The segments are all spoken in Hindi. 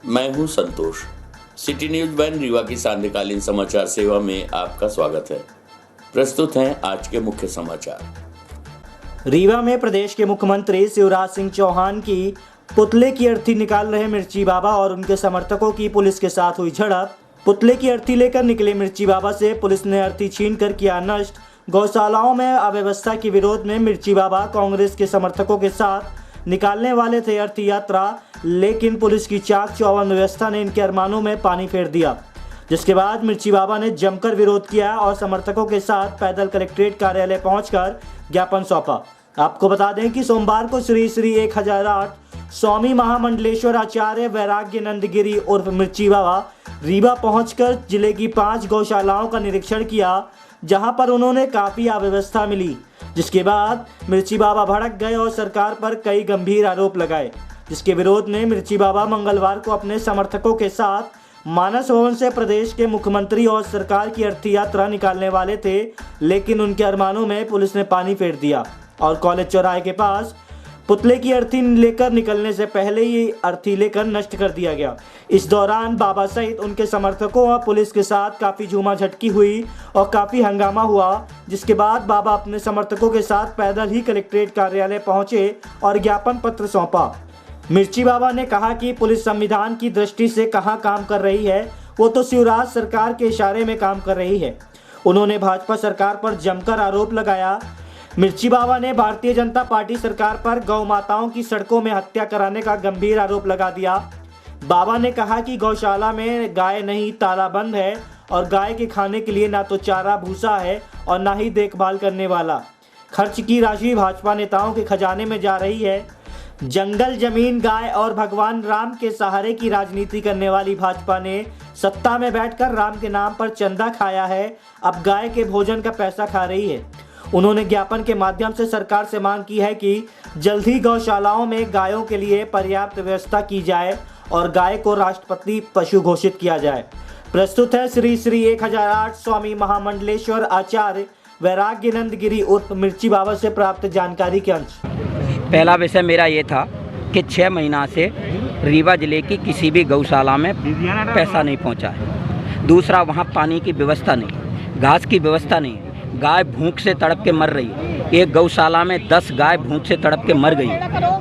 मैं हूं संतोष। सिटी न्यूज वन रीवा की सांध्यकालीन समाचार सेवा में आपका स्वागत है। प्रस्तुत हैं आज के मुख्य समाचार। रीवा में प्रदेश के मुख्यमंत्री शिवराज सिंह चौहान की पुतले की अर्थी निकाल रहे मिर्ची बाबा और उनके समर्थकों की पुलिस के साथ हुई झड़प। पुतले की अर्थी लेकर निकले मिर्ची बाबा से पुलिस ने अर्थी छीनकर किया नष्ट। गौशालाओं में अव्यवस्था के विरोध में मिर्ची बाबा कांग्रेस के समर्थकों के साथ निकालने वाले थे अर्थी यात्रा, लेकिन पुलिस की चाक चौबंद व्यवस्था ने इनके अरमानों में पानी फेर दिया, जिसके बाद मिर्ची बाबा ने जमकर विरोध किया और समर्थकों के साथ पैदल कलेक्ट्रेट कार्यालय पहुंचकर ज्ञापन सौंपा। आपको बता दें कि सोमवार को श्री श्री 1008 स्वामी महामंडलेश्वर आचार्य वैराग्यानंद गिरी उर्फ मिर्ची बाबा रीवा पहुंचकर जिले की 5 गौशालाओं का निरीक्षण किया, जहां पर उन्होंने काफी अव्यवस्था मिली, जिसके बाद मिर्ची बाबा भड़क गए और सरकार पर कई गंभीर आरोप लगाए, जिसके विरोध में मिर्ची बाबा मंगलवार को अपने समर्थकों के साथ मानस भवन से प्रदेश के मुख्यमंत्री और सरकार की अर्थी यात्रा निकालने वाले थे, लेकिन उनके अरमानों में पुलिस ने पानी फेर दिया और कॉलेज चौराहे के पास पुतले की अर्थी लेकर निकलने से पहले ही अर्थी लेकर नष्ट कर दिया गया। इस दौरान बाबा सहित उनके समर्थकों और पुलिस के साथ काफ़ी झूमाझटकी हुई और काफ़ी हंगामा हुआ, जिसके बाद बाबा अपने समर्थकों के साथ पैदल ही कलेक्ट्रेट कार्यालय पहुंचे और ज्ञापन पत्र सौंपा। मिर्ची बाबा ने कहा कि पुलिस संविधान की दृष्टि से कहाँ काम कर रही है, वो तो शिवराज सरकार के इशारे में काम कर रही है। उन्होंने भाजपा सरकार पर जमकर आरोप लगाया। मिर्ची बाबा ने भारतीय जनता पार्टी सरकार पर गौ माताओं की सड़कों में हत्या कराने का गंभीर आरोप लगा दिया। बाबा ने कहा कि गौशाला में गाय नहीं, ताला बंद है और गाय के खाने के लिए ना तो चारा भूसा है और ना ही देखभाल करने वाला। खर्च की राशि भाजपा नेताओं के खजाने में जा रही है। जंगल, जमीन, गाय और भगवान राम के सहारे की राजनीति करने वाली भाजपा ने सत्ता में बैठकर राम के नाम पर चंदा खाया है, अब गाय के भोजन का पैसा खा रही है। उन्होंने ज्ञापन के माध्यम से सरकार से मांग की है कि जल्द ही गौशालाओं में गायों के लिए पर्याप्त व्यवस्था की जाए और गाय को राष्ट्रपति पशु घोषित किया जाए। प्रस्तुत है श्री श्री 1008 स्वामी महामंडलेश्वर आचार्य वैराग्यानंद गिरी उर्फ मिर्ची बाबा से प्राप्त जानकारी के अंश। पहला विषय मेरा ये था कि 6 महीना से रीवा जिले की किसी भी गौशाला में पैसा नहीं पहुंचा है। दूसरा, वहां पानी की व्यवस्था नहीं, घास की व्यवस्था नहीं, गाय भूख से तड़प के मर रही है। एक गौशाला में 10 गाय भूख से तड़प के मर गई।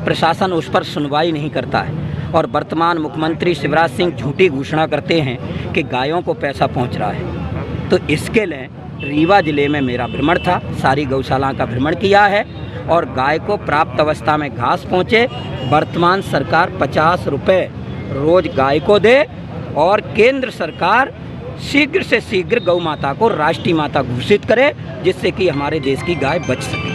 प्रशासन उस पर सुनवाई नहीं करता है और वर्तमान मुख्यमंत्री शिवराज सिंह झूठी घोषणा करते हैं कि गायों को पैसा पहुंच रहा है। तो इसके लिए रीवा जिले में मेरा भ्रमण था, सारी गौशाला का भ्रमण किया है और गाय को प्राप्त अवस्था में घास पहुँचे। वर्तमान सरकार 50 रुपये रोज गाय को दे और केंद्र सरकार शीघ्र से शीघ्र गौ माता को राष्ट्रीय माता घोषित करे, जिससे कि हमारे देश की गाय बच सके।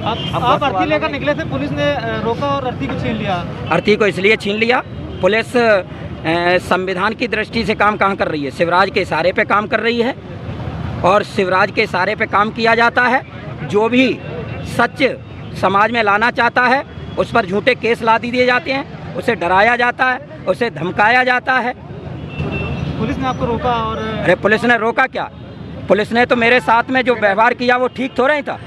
आप अर्थी लेकर निकले थे, पुलिस ने रोका और अर्थी को छीन लिया। अर्थी को इसलिए छीन लिया, पुलिस संविधान की दृष्टि से काम कहाँ कर रही है, शिवराज के इशारे पे काम कर रही है और शिवराज के इशारे पे काम किया जाता है। जो भी सच समाज में लाना चाहता है उस पर झूठे केस ला दिए जाते हैं, उसे डराया जाता है, उसे धमकाया जाता है। पुलिस ने आपको रोका और अरे पुलिस ने रोका क्या, पुलिस ने तो मेरे साथ में जो व्यवहार किया वो ठीक थोड़ा ही था।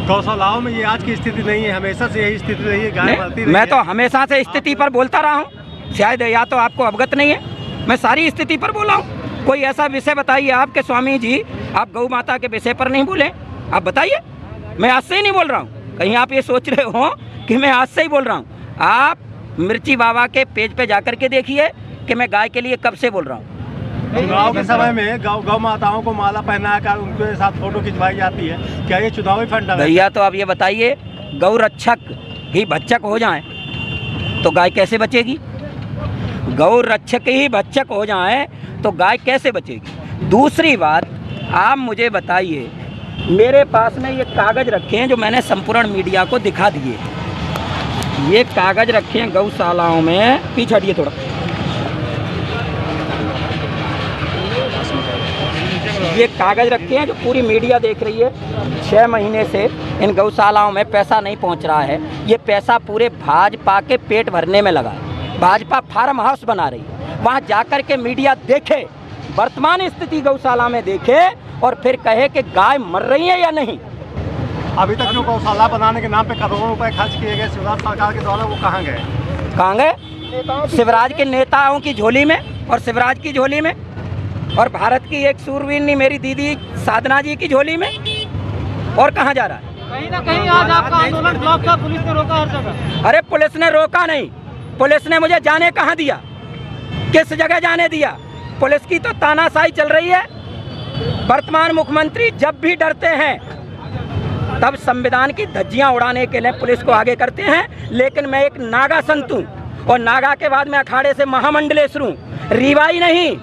गौशालाओं में ये आज की स्थिति नहीं है, हमेशा से यही स्थिति रही है, गाय मरती रही है। मैं तो हमेशा से स्थिति पर बोलता रहा हूँ, शायद या तो आपको अवगत नहीं है, मैं सारी स्थिति पर बोला हूँ। कोई ऐसा विषय बताइए आपके स्वामी जी, आप गौ माता के विषय पर नहीं बोले, आप बताइए। मैं आज से ही नहीं बोल रहा हूँ, कहीं आप ये सोच रहे हो कि मैं आज से ही बोल रहा हूँ। आप मिर्ची बाबा के पेज पे जाकर के देखिए कि मैं गाय के लिए कब से बोल रहा हूँ। चुनाव के समय में गौ माताओं को माला पहनाकर उनके साथ फोटो खिंचवाई जाती है, क्या ये चुनावी फंड है? भैया तो अब ये बताइए, गौ रक्षक ही भक्षक हो जाएं तो गाय कैसे बचेगी? गौ रक्षक ही भक्षक हो जाएं तो गाय कैसे बचेगी? दूसरी बात, आप मुझे बताइए, मेरे पास में ये कागज़ रखे हैं जो मैंने संपूर्ण मीडिया को दिखा दिए। ये कागज़ रखे हैं गौशालाओं में, पीछे हटिए थोड़ा, ये कागज़ रखे हैं जो पूरी मीडिया देख रही है। 6 महीने से इन गौशालाओं में पैसा नहीं पहुंच रहा है। ये पैसा पूरे भाजपा के पेट भरने में लगा है। भाजपा फार्म हाउस बना रही है, वहां जाकर के मीडिया देखे, वर्तमान स्थिति गौशाला में देखे और फिर कहे कि गाय मर रही है या नहीं। अभी तक जो गौशाला बनाने के नाम पे करोड़ों रुपए खर्च किए गए शिवराज सरकार के द्वारा, वो कहाँ गए? कहाँ गए? शिवराज के नेताओं की झोली में और शिवराज की झोली में, और भारत की एक सूरवीरनी मेरी दीदी साधना जी की झोली में, और कहाँ जा रहा है? कहीं ना कहीं आज आपका आंदोलन ब्लॉक था, पुलिस ने रोका हर जगह। अरे पुलिस ने रोका नहीं, पुलिस ने मुझे जाने कहाँ दिया, किस जगह जाने दिया? पुलिस की तो तानाशाही चल रही है। वर्तमान मुख्यमंत्री जब भी डरते हैं तब संविधान की धज्जियां उड़ाने के लिए पुलिस को आगे करते हैं। लेकिन मैं एक नागा संत हूँ, और नागा के बाद मैं अखाड़े से महामंडलेश्वर हूँ। रीवा ही नहीं,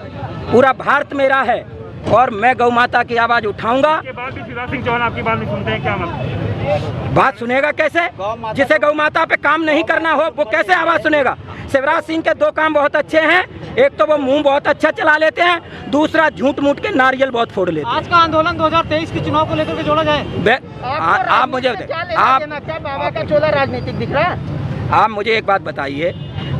पूरा भारत मेरा है, और मैं गौ माता की आवाज़ उठाऊंगा। के बाद भी शिवराज सिंह चौहान आपकी बात नहीं सुनते हैं, क्या मतलब? बात सुनेगा कैसे? जिसे गौ माता पे काम नहीं करना हो वो कैसे आवाज़ सुनेगा? शिवराज सिंह के दो काम बहुत अच्छे हैं, एक तो वो मुंह बहुत अच्छा चला लेते हैं, दूसरा झूठ मूठ के नारियल बहुत फोड़ लेते हैं। आज का आंदोलन 2023 के चुनाव को लेकर के जोड़ा जाए। आप मुझे बाबा का चोला राजनीतिक दिख रहा है? आप मुझे एक बात बताइए,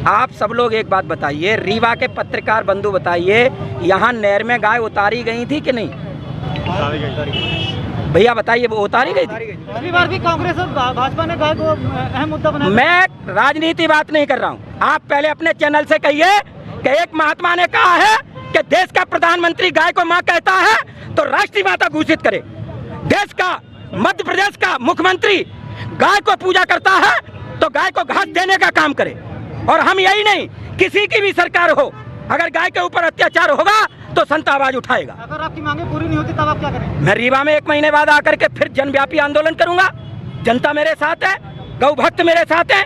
आप सब लोग एक बात बताइए, रीवा के पत्रकार बंधु बताइए, यहाँ नहर में गाय उतारी गई थी कि नहीं? भैया बताइए, वो उतारी गई थी? पिछली बार भी कांग्रेस और भाजपा ने गाय को अहम मुद्दा बनाया। मैं राजनीति बात नहीं कर रहा हूँ। आप पहले अपने चैनल से कहिए कि एक महात्मा ने कहा है कि देश का प्रधानमंत्री गाय को माँ कहता है तो राष्ट्रीय माता घोषित करे। देश का, मध्य प्रदेश का मुख्यमंत्री गाय को पूजा करता है तो गाय को घास देने का काम करे। और हम यही नहीं, किसी की भी सरकार हो, अगर गाय के ऊपर अत्याचार होगा तो संत आवाज उठाएगा। अगर आपकी मांगे पूरी नहीं होती तब आप क्या करेंगे? मैं रीवा में 1 महीने बाद आकर के फिर जनव्यापी आंदोलन करूंगा। जनता मेरे साथ है, गौ भक्त मेरे साथ है।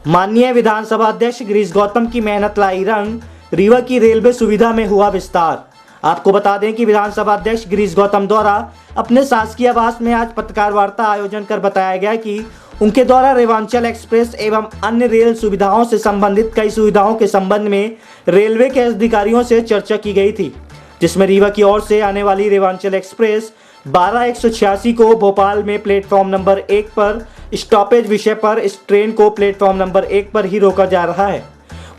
माननीय विधानसभा अध्यक्ष गिरीश गौतम की मेहनत लाई रंग, रीवा की रेलवे सुविधा में हुआ विस्तार। आपको बता दें कि विधानसभा अध्यक्ष गिरीश गौतम द्वारा अपने शासकीय आवास में आज पत्रकार वार्ता आयोजन कर बताया गया कि उनके द्वारा रेवांचल एक्सप्रेस एवं अन्य रेल सुविधाओं से संबंधित कई सुविधाओं के संबंध में रेलवे के अधिकारियों से चर्चा की गई थी, जिसमें रीवा की ओर से आने वाली रेवांचल एक्सप्रेस 12-186 को भोपाल में प्लेटफॉर्म नंबर 1 पर स्टॉपेज विषय पर इस ट्रेन को प्लेटफॉर्म नंबर 1 पर ही रोका जा रहा है।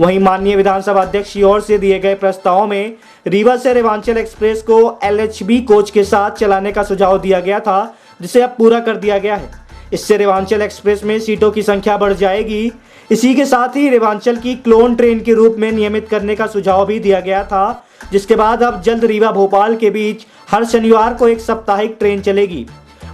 वहीं माननीय विधानसभा अध्यक्ष की ओर से दिए गए प्रस्ताव में रीवा से रेवांचल एक्सप्रेस को LHB कोच के साथ चलाने का सुझाव दिया गया था, जिसे अब पूरा कर दिया गया है। इससे रेवांचल एक्सप्रेस में सीटों की संख्या बढ़ जाएगी। इसी के साथ ही रेवांचल की क्लोन ट्रेन के रूप में नियमित करने का सुझाव भी दिया गया था, जिसके बाद अब जल्द रीवा भोपाल के बीच हर शनिवार को एक साप्ताहिक ट्रेन चलेगी।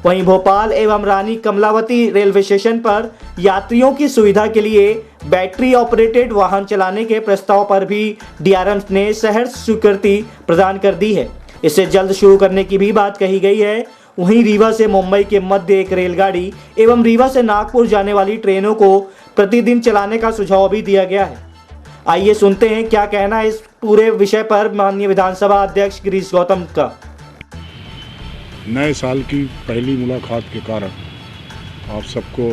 वहीं भोपाल एवं रानी कमलावती रेलवे स्टेशन पर यात्रियों की सुविधा के लिए बैटरी ऑपरेटेड वाहन चलाने के प्रस्ताव पर भी DRM ने सहर्ष स्वीकृति प्रदान कर दी है। इसे जल्द शुरू करने की भी बात कही गई है। वहीं रीवा से मुंबई के मध्य एक रेलगाड़ी एवं रीवा से नागपुर जाने वाली ट्रेनों को प्रतिदिन चलाने का सुझाव भी दिया गया है। आइए सुनते हैं क्या कहना है इस पूरे विषय पर माननीय विधानसभा अध्यक्ष गिरीश गौतम का। नए साल की पहली मुलाकात के कारण आप सबको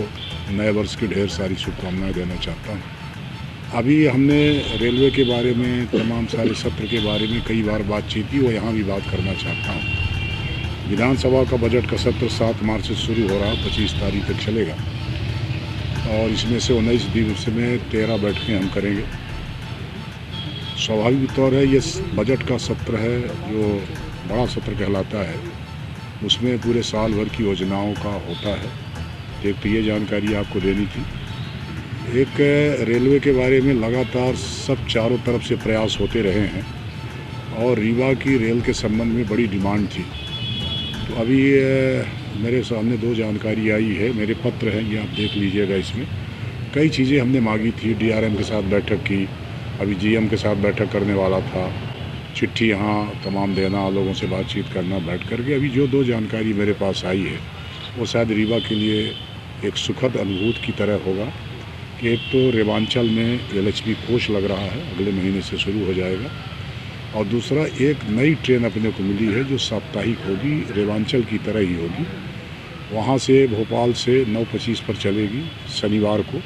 नए वर्ष की ढेर सारी शुभकामनाएं देना चाहता हूं। अभी हमने रेलवे के बारे में, तमाम सारे सत्र के बारे में कई बार बातचीत की, वो यहाँ भी बात करना चाहता हूँ। विधानसभा का बजट का सत्र 7 मार्च से शुरू हो रहा, 25 तारीख तक चलेगा, और इसमें से 19 दिवस में 13 बैठकें हम करेंगे। स्वाभाविक तौर है ये बजट का सत्र है, जो बड़ा सत्र कहलाता है, उसमें पूरे साल भर की योजनाओं का होता है। एक तो ये जानकारी आपको देनी थी। एक रेलवे के बारे में लगातार सब चारों तरफ से प्रयास होते रहे हैं, और रीवा की रेल के संबंध में बड़ी डिमांड थी। तो अभी मेरे सामने 2 जानकारी आई है, मेरे पत्र हैं, ये आप देख लीजिएगा। इसमें कई चीज़ें हमने मांगी थी। DRM के साथ बैठक की, अभी GM के साथ बैठक करने वाला था, चिट्ठी यहाँ तमाम देना, लोगों से बातचीत करना बैठ करके। अभी जो 2 जानकारी मेरे पास आई है वो शायद रीवा के लिए एक सुखद अनुभूति की तरह होगा कि एक तो रेवांचल में LHB कोच लग रहा है, अगले महीने से शुरू हो जाएगा, और दूसरा एक नई ट्रेन अपने को मिली है जो साप्ताहिक होगी, रेवांचल की तरह ही होगी। वहाँ से भोपाल से 9:25 पर चलेगी, शनिवार को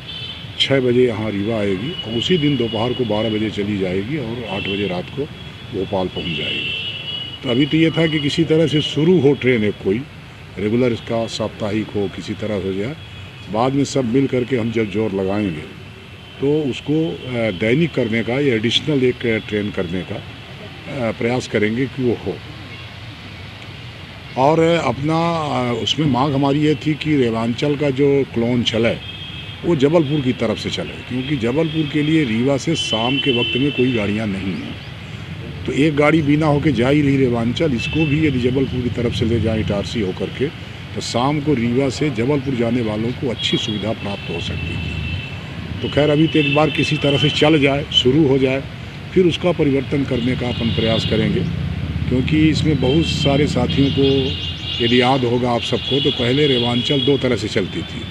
6 बजे यहाँ रीवा आएगी, और उसी दिन दोपहर को 12 बजे चली जाएगी और 8 बजे रात को भोपाल पहुँच जाएगी। तो अभी तो ये था कि किसी तरह से शुरू हो ट्रेन, एक कोई रेगुलर इसका साप्ताहिक हो, किसी तरह हो जाए। बाद में सब मिल करके हम जब जोर लगाएंगे तो उसको दैनिक करने का या एडिशनल एक ट्रेन करने का प्रयास करेंगे कि वो हो। और अपना उसमें मांग हमारी ये थी कि रेवांचल का जो क्लोन चले वो जबलपुर की तरफ से चले, क्योंकि जबलपुर के लिए रीवा से शाम के वक्त में कोई गाड़ियाँ नहीं हैं। तो एक गाड़ी बिना होके जा ही रही रेवांचल, इसको भी यदि जबलपुर की तरफ से ले जाए इटारसी होकर के, तो शाम को रीवा से जबलपुर जाने वालों को अच्छी सुविधा प्राप्त हो सकती थी। तो खैर अभी तो एक बार किसी तरह से चल जाए, शुरू हो जाए, फिर उसका परिवर्तन करने का अपन प्रयास करेंगे। क्योंकि इसमें बहुत सारे साथियों को यदि याद होगा आप सबको, तो पहले रेवांचल 2 तरह से चलती थी।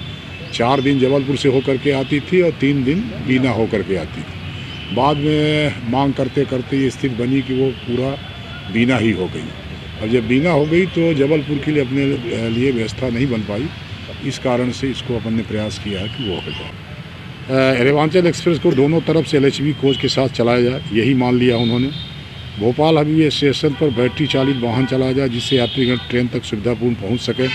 4 दिन जबलपुर से होकर के आती थी और 3 दिन बीना होकर के आती थी। बाद में मांग करते करते ये स्थिति बनी कि वो पूरा बीना ही हो गई। अब जब बीना हो गई तो जबलपुर के लिए अपने लिए व्यवस्था नहीं बन पाई, इस कारण से इसको अपन ने प्रयास किया है कि वो हो जाए। रेवांचल एक्सप्रेस को दोनों तरफ से LHV कोच के साथ चलाया जाए, यही मान लिया उन्होंने। भोपाल हबीबी स्टेशन पर बैटरी चालित वाहन चलाया जाए, जिससे यात्रीगण ट्रेन तक सुविधापूर्ण पहुँच सकें।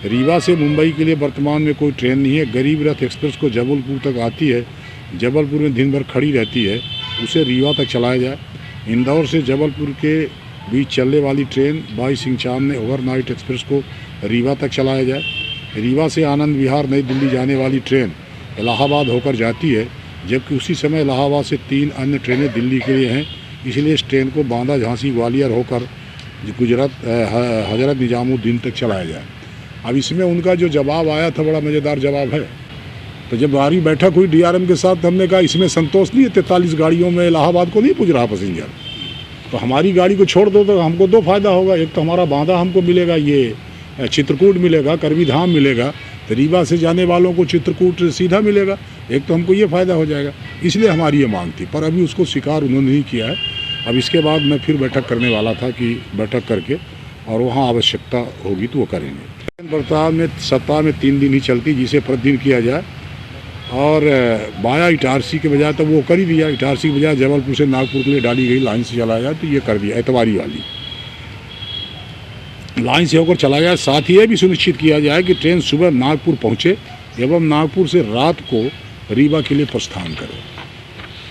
रीवा से मुंबई के लिए वर्तमान में कोई ट्रेन नहीं है। गरीब रथ एक्सप्रेस को जबलपुर तक आती है, जबलपुर में दिन भर खड़ी रहती है, उसे रीवा तक चलाया जाए। इंदौर से जबलपुर के बीच चलने वाली ट्रेन 22 इंचान ने ओवरनाइट एक्सप्रेस को रीवा तक चलाया जाए। रीवा से आनंद विहार नई दिल्ली जाने वाली ट्रेन इलाहाबाद होकर जाती है, जबकि उसी समय इलाहाबाद से 3 अन्य ट्रेनें दिल्ली के लिए हैं। इसलिए इस ट्रेन को बांदा, झांसी, ग्वालियर होकर गुजरात हजरत निजामुद्दीन तक चलाया जाए। अब इसमें उनका जो जवाब आया था बड़ा मज़ेदार जवाब है। तो जब हमारी बैठक हुई DRM के साथ, हमने कहा इसमें संतोष नहीं है, 43 गाड़ियों में इलाहाबाद को नहीं पूछ रहा पैसेंजर, तो हमारी गाड़ी को छोड़ दो तो हमको 2 फायदा होगा। एक तो हमारा बांदा हमको मिलेगा, ये चित्रकूट मिलेगा, करवी धाम मिलेगा, तो रीवा से जाने वालों को चित्रकूट सीधा मिलेगा, एक तो हमको ये फ़ायदा हो जाएगा। इसलिए हमारी ये मांग थी, पर अभी उसको स्वीकार उन्होंने नहीं किया है। अब इसके बाद मैं फिर बैठक करने वाला था कि बैठक करके और वहाँ आवश्यकता होगी तो वो करेंगे। बर्ताव में सप्ताह में 3 दिन ही चलती, जिसे प्रतिदिन किया जाए। और बाया इटारसी के बजाय तो वो कर ही दिया, इटारसी के बजाय जबलपुर से नागपुर के लिए डाली गई लाइन से चलाया जाए, तो ये कर दिया। एतवारी वाली लाइन से होकर चला जाए। साथ ही ये भी सुनिश्चित किया जाए कि ट्रेन सुबह नागपुर पहुँचे एवं नागपुर से रात को रीवा के लिए प्रस्थान करे।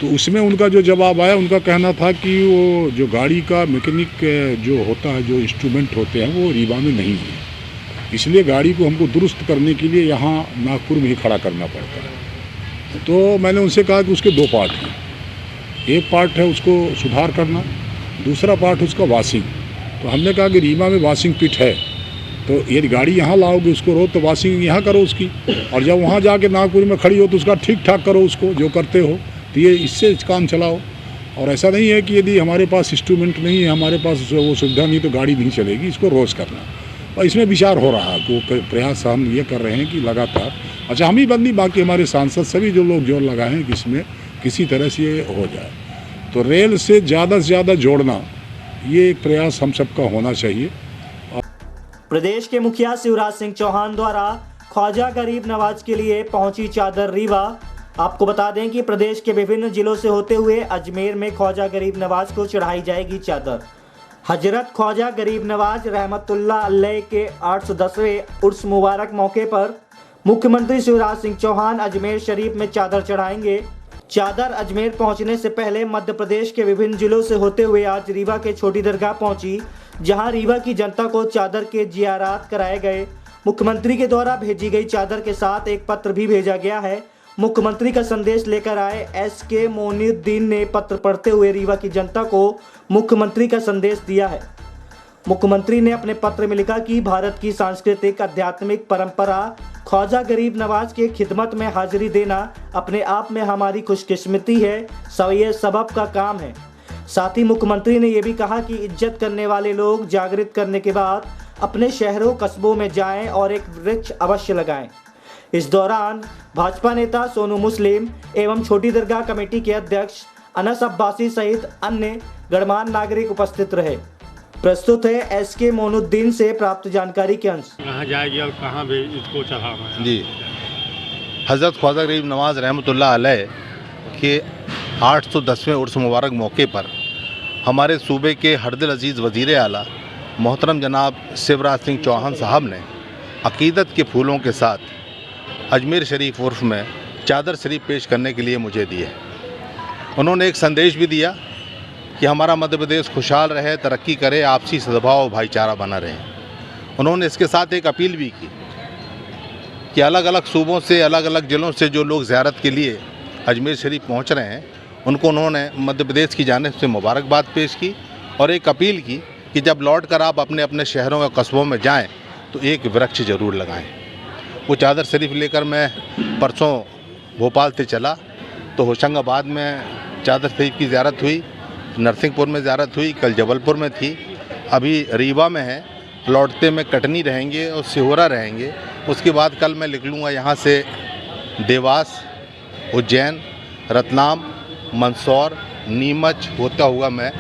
तो उसमें उनका जो जवाब आया, उनका कहना था कि वो जो गाड़ी का मैकेनिक जो होता है, जो इंस्ट्रूमेंट होते हैं, वो रीवा में नहीं है, इसलिए गाड़ी को हमको दुरुस्त करने के लिए यहाँ नागपुर में ही खड़ा करना पड़ता है। तो मैंने उनसे कहा कि उसके 2 पार्ट हैं। एक पार्ट है उसको सुधार करना, दूसरा पार्ट उसका वाशिंग। तो हमने कहा कि रीवा में वाशिंग पिट है, तो यदि गाड़ी यहाँ लाओगे उसको रोज, तो वाशिंग यहाँ करो उसकी, और जब वहाँ जाके नागपुर में खड़ी हो तो उसका ठीक ठाक करो उसको, जो करते हो। तो ये इससे काम चलाओ। और ऐसा नहीं है कि यदि हमारे पास इंस्ट्रूमेंट नहीं है, हमारे पास वो सुविधा नहीं, तो गाड़ी नहीं चलेगी, इसको रोज़ करना। और इसमें विचार हो रहा है, तो प्रयास हम ये कर रहे हैं कि लगातार, अच्छा हम ही बंदी, बाकी हमारे सांसद सभी जो लोग जोर लगाए हैं कि इसमें किसी तरह से ये हो जाए। तो रेल से ज़्यादा जोड़ना, ये एक प्रयास हम सबका होना चाहिए। प्रदेश के मुखिया शिवराज सिंह चौहान द्वारा ख्वाजा गरीब नवाज के लिए पहुंची चादर रीवा। आपको बता दें कि प्रदेश के विभिन्न जिलों से होते हुए अजमेर में ख्वाजा गरीब नवाज को चढ़ाई जाएगी चादर। हजरत ख्वाजा गरीब नवाज रहमतुल्लाह अलैह के 810वें उर्स मुबारक मौके पर मुख्यमंत्री शिवराज सिंह चौहान अजमेर शरीफ में चादर चढ़ाएंगे। चादर अजमेर पहुंचने से पहले मध्य प्रदेश के विभिन्न जिलों से होते हुए आज रीवा के छोटी दरगाह पहुंची, जहां रीवा की जनता को चादर के जियारात कराए गए। मुख्यमंत्री के द्वारा भेजी गई चादर के साथ एक पत्र भी भेजा गया है। मुख्यमंत्री का संदेश लेकर आए SK मोइनुद्दीन ने पत्र पढ़ते हुए रीवा की जनता को मुख्यमंत्री का संदेश दिया है। मुख्यमंत्री ने अपने पत्र में लिखा कि भारत की सांस्कृतिक आध्यात्मिक परंपरा ख्वाजा गरीब नवाज के खिदमत में हाजिरी देना अपने आप में हमारी खुशकिस्मती है, ये सबब का काम है। साथ ही मुख्यमंत्री ने यह भी कहा कि इज्जत करने वाले लोग जागृत करने के बाद अपने शहरों कस्बों में जाएं और एक वृक्ष अवश्य लगाएं। इस दौरान भाजपा नेता सोनू मुस्लिम एवं छोटी दरगाह कमेटी के अध्यक्ष अनस अब्बासी सहित अन्य गणमान्य नागरिक उपस्थित रहे। प्रस्तुत है SK मोइनुद्दीन से प्राप्त जानकारी के अंश। कहाँ जाएगी और कहाँ भी इसको चढ़ाना है? जी, हज़रत ख्वाजा गरीब नवाज रहमतुल्लाह अलैह के 810वें उर्स मुबारक मौके पर हमारे सूबे के हरदिल अजीज़ वज़ीर आला मोहतरम जनाब शिवराज सिंह चौहान साहब ने अक़ीदत के फूलों के साथ अजमेर शरीफ उर्फ में चादर शरीफ पेश करने के लिए मुझे दी है। उन्होंने एक संदेश भी दिया कि हमारा मध्य प्रदेश खुशहाल रहे, तरक्की करे, आपसी सद्भाव और भाईचारा बना रहे। उन्होंने इसके साथ एक अपील भी की कि अलग अलग सूबों से, अलग अलग ज़िलों से जो लोग ज़ियारत के लिए अजमेर शरीफ पहुंच रहे हैं, उनको उन्होंने मध्य प्रदेश की जानिब से मुबारकबाद पेश की और एक अपील की कि जब लौट कर आप अपने अपने शहरों या कस्बों में जाएं तो एक वृक्ष ज़रूर लगाएं। वो चादर शरीफ लेकर मैं परसों भोपाल से चला तो होशंगाबाद में चादर शरीफ की ज़ियारत हुई, नरसिंहपुर में ज़ियारत हुई, कल जबलपुर में थी, अभी रीवा में है, लौटते में कटनी रहेंगे और सिहोरा रहेंगे। उसके बाद कल मैं निकलूँगा यहाँ से देवास, उज्जैन, रतलाम, मंदसौर, नीमच होता हुआ मैं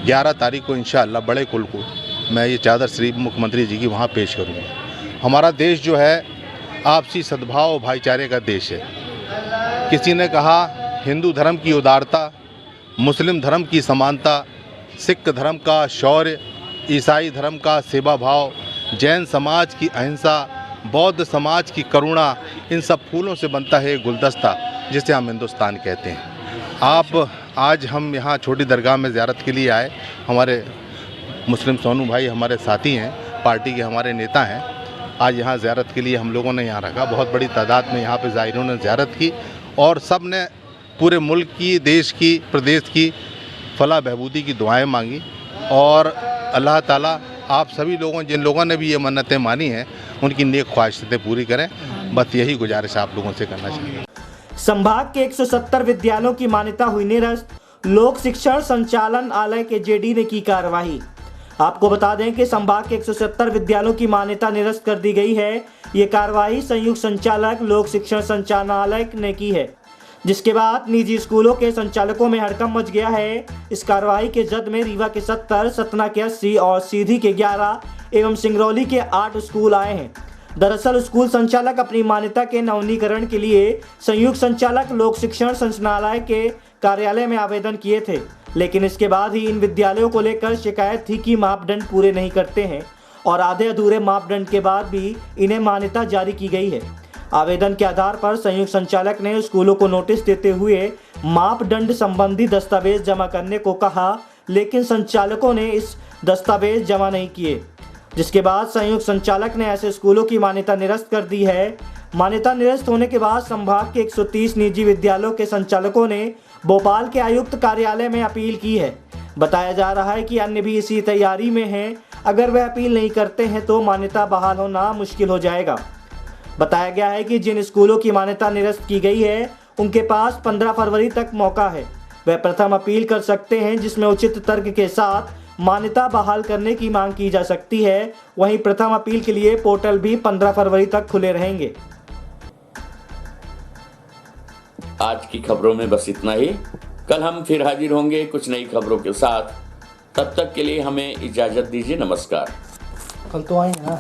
11 तारीख को इंशाअल्लाह बड़े कुल को मैं ये चादर शरीफ मुख्यमंत्री जी की वहाँ पेश करूँगा। हमारा देश जो है आपसी सद्भाव और भाईचारे का देश है। किसी ने कहा हिंदू धर्म की उदारता, मुस्लिम धर्म की समानता, सिख धर्म का शौर्य, ईसाई धर्म का सेवा भाव, जैन समाज की अहिंसा, बौद्ध समाज की करुणा, इन सब फूलों से बनता है एक गुलदस्ता जिसे हम हिंदुस्तान कहते हैं। आज हम यहाँ छोटी दरगाह में ज़ियारत के लिए आए। हमारे मुस्लिम सोनू भाई हमारे साथी हैं, पार्टी के हमारे नेता हैं। आज यहाँ ज़ियारत के लिए हम लोगों ने यहाँ रखा। बहुत बड़ी तादाद में यहाँ पे ज़ायरों ने ज़ियारत की और सब ने पूरे मुल्क की, देश की, प्रदेश की फलाह बहबूदी की दुआएं मांगी और अल्लाह ताला आप सभी लोगों, जिन लोगों ने भी ये मन्नतें मानी हैं, उनकी नेक ख्वाहिशें पूरी करें। बस यही गुजारिश आप लोगों से करना चाहिए। संभाग के 170 विद्यालयों की मान्यता हुई निरस्त, लोक शिक्षण संचालन आलय के जेडी ने की कार्रवाई। आपको बता दें कि संभाग के 170 विद्यालयों की मान्यता निरस्त कर दी गई है। ये कार्रवाई संयुक्त संचालक लोक शिक्षण संचालनालय ने की है, जिसके बाद निजी स्कूलों के संचालकों में हड़कंप मच गया है। इस कार्रवाई के जद में रीवा के 70, सतना के 80 और सीधी के 11 एवं सिंगरौली के 8 स्कूल आए हैं। दरअसल स्कूल संचालक अपनी मान्यता के नवीनीकरण के लिए संयुक्त संचालक लोक शिक्षण संचालनालय के कार्यालय में आवेदन किए थे, लेकिन इसके बाद ही इन विद्यालयों को लेकर शिकायत थी कि मापदंड पूरे नहीं करते हैं और आधे अधूरे मापदंड के बाद भी इन्हें मान्यता जारी की गई है। आवेदन के आधार पर संयुक्त संचालक ने स्कूलों को नोटिस देते हुए मापदंड संबंधी दस्तावेज जमा करने को कहा, लेकिन संचालकों ने इस दस्तावेज जमा नहीं किए, जिसके बाद संयुक्त संचालक ने ऐसे स्कूलों की मान्यता निरस्त कर दी है। मान्यता निरस्त होने के बाद संभाग के 130 निजी विद्यालयों के संचालकों ने भोपाल के आयुक्त कार्यालय में अपील की है। बताया जा रहा है कि अन्य भी इसी तैयारी में हैं। अगर वह अपील नहीं करते हैं तो मान्यता बहाल होना मुश्किल हो जाएगा। बताया गया है कि जिन स्कूलों की मान्यता निरस्त की गई है उनके पास 15 फरवरी तक मौका है। वह प्रथम अपील कर सकते हैं, जिसमें उचित तर्क के साथ मान्यता बहाल करने की मांग की जा सकती है। वहीं प्रथम अपील के लिए पोर्टल भी 15 फरवरी तक खुले रहेंगे। आज की खबरों में बस इतना ही। कल हम फिर हाजिर होंगे कुछ नई खबरों के साथ। तब तक के लिए हमें इजाजत दीजिए। नमस्कार। कल तो आएंगे ना।